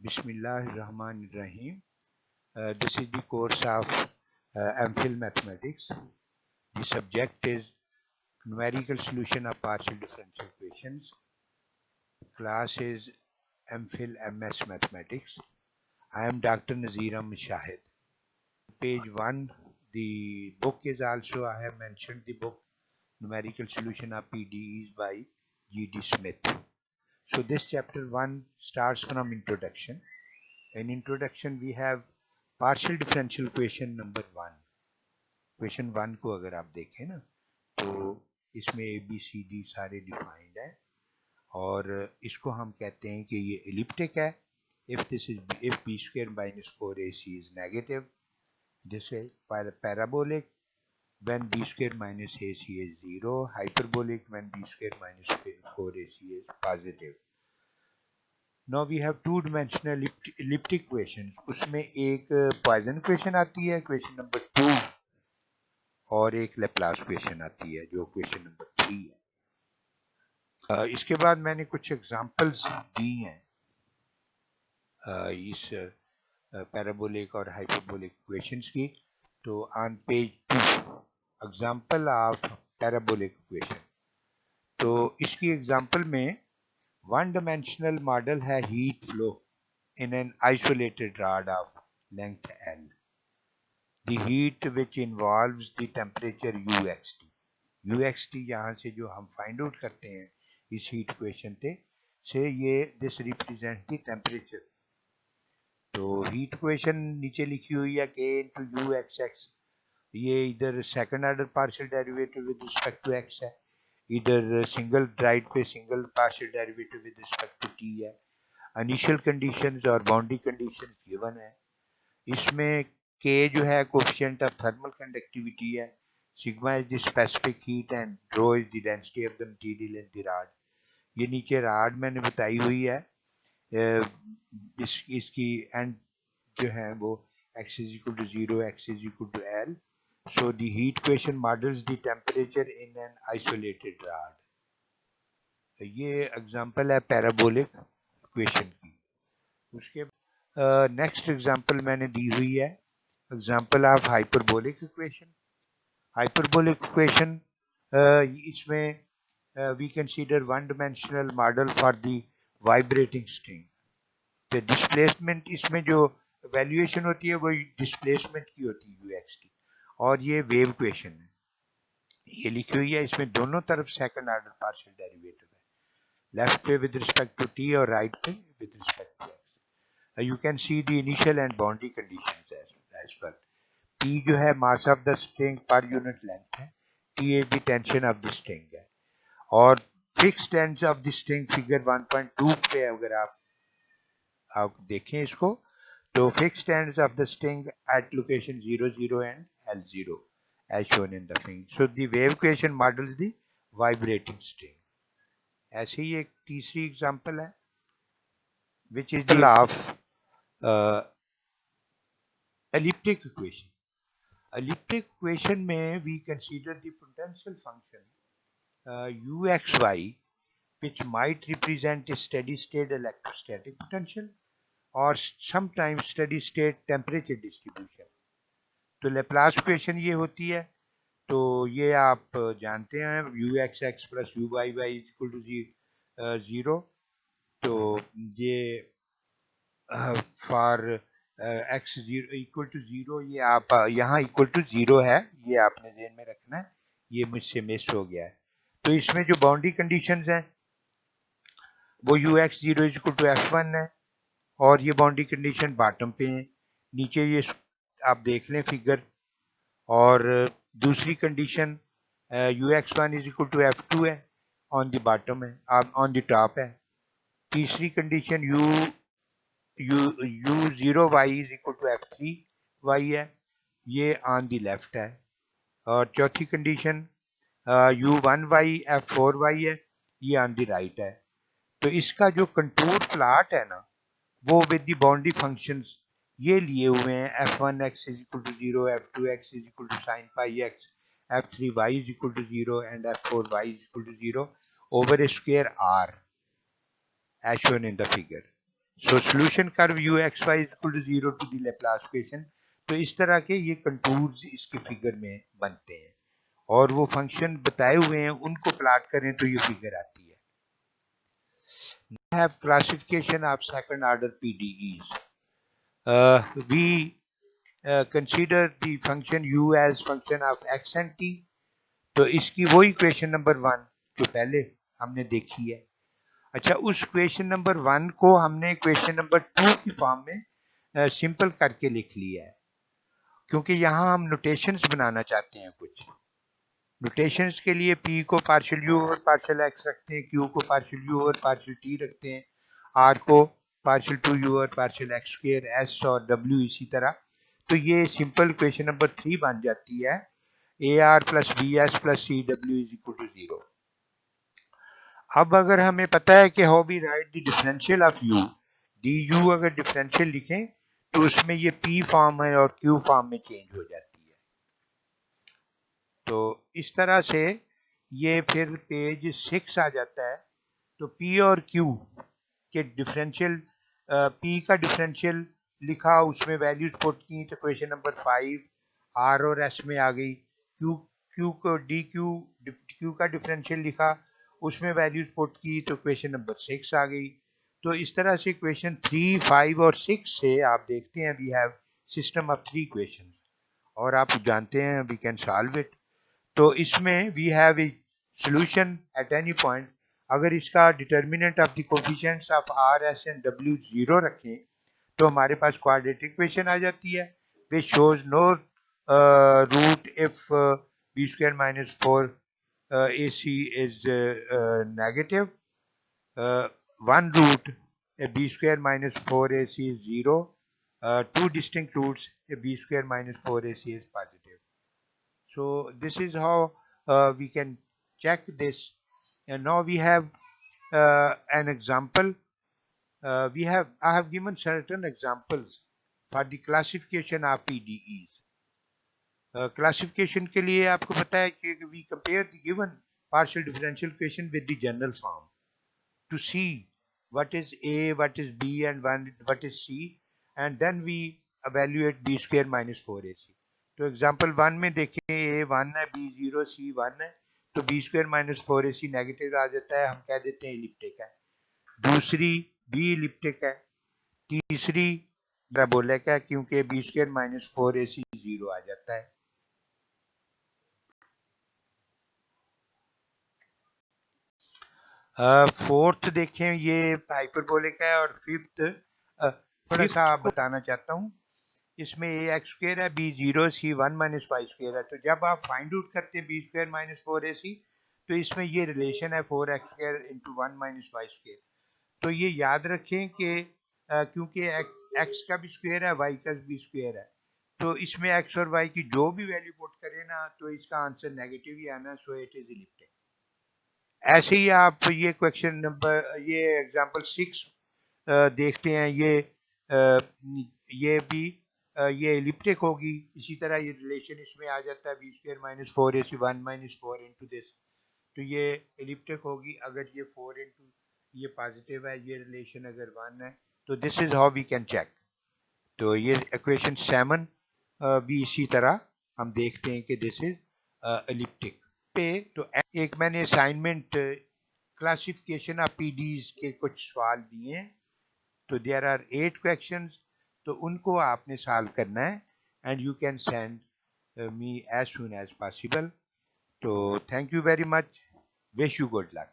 Bismillahirrahmanirrahim. This is the course of MPhil Mathematics. The subject is numerical solution of partial differential equations. Class is MPhil MS Mathematics. I am Dr. Nazir Ahmed Shahid. Page 1, the book is also, I have mentioned the book Numerical Solution of PDEs by G.D. Smith. So this chapter 1 starts from introduction. In introduction we have partial differential equation number 1. Equation 1 को अगर आप देखें ना तो इसमें A B C D सारे defined है और इसको हम कहते हैं कि ये एलिप्टिक है. If b square minus 4ac is negative, this is parabolic when b square minus ac is 0, hyperbolic when b square minus 4ac is positive. Now we have two dimensional elliptic equations. उसमें एक Poisson equation आती है, equation number 2, और एक Laplace equation आती है जो equation number 3 है. इसके बाद मैंने कुछ एग्जांपल्स दी हैं इस पैराबोलिक और हाइपरबोलिक इक्वेशंस की. तो on page 2 example of parabolic equation. तो इसकी एग्जांपल में वन डायमेंशनल मॉडल है heat flow in an isolated rod of length L. The heat which involves the temperature uxt. uxt यहाँ से जो हम find out करते हैं इस heat equation से ये this represents the temperature. तो heat equation नीचे लिखी हुई है k into uxx. ये इधर second order partial derivative with respect to x है, इधर single right पे single partial derivative with respect to t है. इनिशियल कंडीशंस और बाउंड्री कंडीशंस गिवन है. इसमें k जो है कोएफिशिएंट ऑफ थर्मल कंडक्टिविटी है, sigma is the specific heat and rho is the density of the material in the rod. ये नीचे rod मैंने बताई हुई है. इसकी एंड जो है वो x is equal to 0, x is equal to L. So the heat equation models the temperature in an isolated rod. ये एग्जांपल है पैराबोलिक इक्वेशन की. उसके नेक्स्ट एग्जांपल मैंने दी हुई है example of hyperbolic equation. Hyperbolic equation इसमें we consider one dimensional model for the vibrating string. तो डिस्प्लेसमेंट इसमें जो वैल्यूएशन होती है वो डिस्प्लेसमेंट की होती है यूएक्स की, और ये वेव इक्वेशन है. ये लिखी हुई है, इसमें दोनों तरफ सेकंड ऑर्डर पार्शियल डेरिवेटिव है, लेफ्ट पे विद रिस्पेक्ट टू टी और राइट पे with respect to x. You can see the initial and boundary conditions as well. P जो है mass of the string per unit length है, T is the tension of the string है, और fixed ends of the string figure 1.2 पे अगर आप देखें इसको तो fixed ends of the string at location 0, 0 and L0 as shown in the thing. So the wave equation models the vibrating string. ऐसे ही एक तीसरी एग्जांपल है which is the of elliptic equation. Elliptic equation में we consider the potential function uxy which might represent a steady state electrostatic potential or sometimes steady state temperature distribution. तो Laplace equation ये होती है. तो ये आप जानते हैं uxx plus uyy is equal to 0. तो ये for x 0 equal to 0, ये आप यहाँ equal to 0 है, ये आपने ध्यान में रखना है, ये मुझसे मिस हो गया है. तो इसमें जो बाउंड्री कंडीशंस हैं वो ux0 is equal to f1 है, और ये बाउंड्री कंडीशन बॉटम पे है. नीचे ये आप देख लें फिगर. और दूसरी condition ux1 is equal to f2 है, ऑन द बॉटम है, ऑन द टॉप है. तीसरी condition u0y is equal to f3y है, ये ऑन द लेफ्ट है. और चौथी कंडीशन u1y f4y है, ये ऑन द राइट है. तो इसका जो कंटूर प्लॉट है ना वो विद द बाउंड्री फंक्शंस ये लिए हुए हैं. f1x is equal to 0, f2x is equal to sin pi x, f3y is equal to 0 and f4y is equal to 0 over a square r as shown in the figure. So solution curve u x y equal to 0 to the Laplace equation. तो इस तरह के ये contours इसके figure में बनते हैं और वो फंक्शन बताए हुए हैं उनको प्लॉट करें तो ये फिगर आती है। We have classification of second order PDEs. We consider the function u as function of x and t. तो इसकी वो इक्वेशन नंबर 1 जो पहले हमने देखी है। अच्छा, उस क्वेश्चन नंबर 1 को हमने क्वेश्चन नंबर 2 की फॉर्म में सिंपल करके लिख लिया है, क्योंकि यहाँ हम नोटेशंस बनाना चाहते हैं। कुछ नोटेशंस के लिए p को partial u over partial x रखते हैं, q को partial u over partial t रखते हैं, r को partial 2u over partial x square, s और w इसी तरह। तो ये सिंपल क्वेश्चन नंबर 3 बन जाती है ar plus bs plus cw is equal to 0। अब अगर हमें पता है कि how we write the differential of u, du अगर डिफरेंशियल लिखें तो उसमें ये p फॉर्म है और q फॉर्म में चेंज हो जाती है। तो इस तरह से ये फिर पेज 6 आ जाता है। तो p और q के डिफरेंशियल, p का डिफरेंशियल लिखा, उसमें वैल्यूज पुट की तो क्वेश्चन नंबर 5 r और s में आ गई। q को q का डिफरेंशियल लिखा, उसमें वैल्यूज पुट की तो क्वेश्चन नंबर 6 आ गई। तो इस तरह से क्वेश्चन 3, 5 और 6 से आप देखते हैं we have system of 3 question और आप जानते हैं वी कैन सॉल्व इट। तो इसमें we have a solution at any point. अगर इसका determinant of the coefficients of r, s and w 0 रखें तो हमारे पास क्वाड्रेटिक इक्वेशन आ जाती है which shows no root if b square minus 4 AC is negative. One root a b square minus 4AC is 0. Two distinct roots a b square minus 4AC is positive. So this is how we can check this. And now we have an example. I have given certain examples for the classification of PDEs. Classification के लिए आपको पता है कि we compare the given partial differential equation with the general form to see what is a, what is b and what is c, and then we evaluate b square minus 4ac। तो example 1 में देखें a 1 है, b 0, c 1 है, तो b square minus 4ac negative आ जाता है, हम कह देते हैं इलिप्टिक है। दूसरी b इलिप्टिक है, तीसरी पैराबोलिक है क्योंकि b square minus 4ac 0 आ जाता है। फोर्थ देखें ये हाइपरबोलिक है और फिफ्थ थोड़ा सा बताना चाहता हूँ। इसमें ए एक्स स्क्वायर है, बी 0, सी 1 माइनस वाई स्क्वायर है। तो जब आप फाइंड आउट करते हैं बी स्क्वायर माइनस 4ac तो इसमें ये रिलेशन है 4x स्क्वायर इंटू 1 माइनस वाई स्क्वायर। तो ये याद रखें कि क्योंकि x का भी स्क्वायर है, y का भी स्क्वायर है, तो इसमें x और y की जो भी वैल्यू पुट करें ना तो इसका आंसर नेगेटिव ही आना, सो इट इज इलिप्टिक। ऐसे ही आप ये क्वेश्चन नंबर, ये एग्जांपल 6 देखते हैं, ये भी ये एलिप्टिक होगी। इसी तरह ये रिलेशन इसमें आ जाता है b square minus 4ac 1 minus 4 into this, तो ये एलिप्टिक होगी। अगर ये 4 इंटू ये पॉजिटिव है, ये रिलेशन अगर 1 है, तो this is how we can check. तो ये इक्वेशन 7 भी इसी तरह हम देखते हैं कि दिस इज एलिप्टिक पे। तो एक मैंने असाइनमेंट क्लासिफिकेशन ऑफ पीडीज के कुछ सवाल दिए हैं, तो देयर आर 8 क्वेश्चंस, तो उनको आपने सॉल्व करना है and you can send me as soon as possible. तो thank you very much, wish you good luck.